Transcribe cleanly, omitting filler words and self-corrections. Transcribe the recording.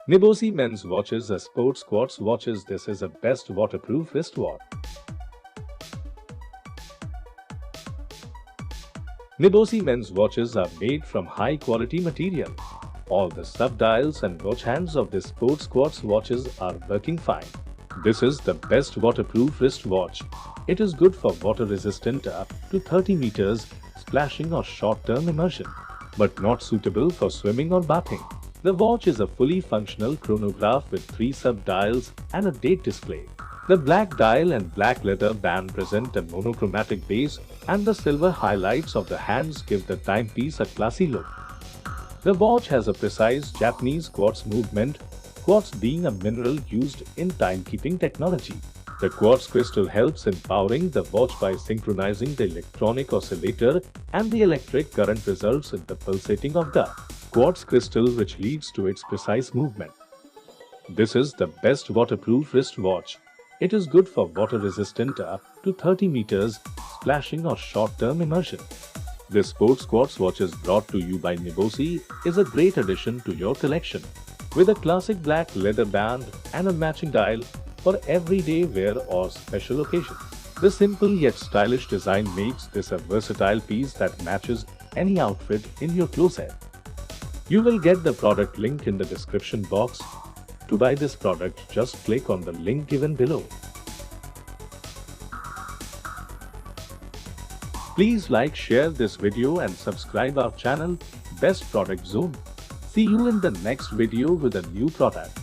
Nibosi Men's Watches, a sports quartz watches. This is a best waterproof wristwatch. Nibosi Men's Watches are made from high-quality material. All the sub-dials and watch hands of this sports quartz watches are working fine. This is the best waterproof wristwatch. It is good for water-resistant up to 30 meters, splashing or short-term immersion, but not suitable for swimming or bathing. The watch is a fully functional chronograph with 3 sub-dials and a date display. The black dial and black leather band present a monochromatic base, and the silver highlights of the hands give the timepiece a classy look. The watch has a precise Japanese quartz movement, quartz being a mineral used in timekeeping technology. The quartz crystal helps in powering the watch by synchronizing the electronic oscillator, and the electric current results in the pulsating of the quartz crystal, which leads to its precise movement. This is the best waterproof wristwatch. It is good for water-resistant up to 30 meters, splashing or short-term immersion. This sports quartz watch is brought to you by Nibosi is a great addition to your collection. With a classic black leather band and a matching dial for everyday wear or special occasions. The simple yet stylish design makes this a versatile piece that matches any outfit in your closet. You will get the product link in the description box. To buy this product, just click on the link given below. Please like, share this video and subscribe our channel, Best Product Zone. See you in the next video with a new product.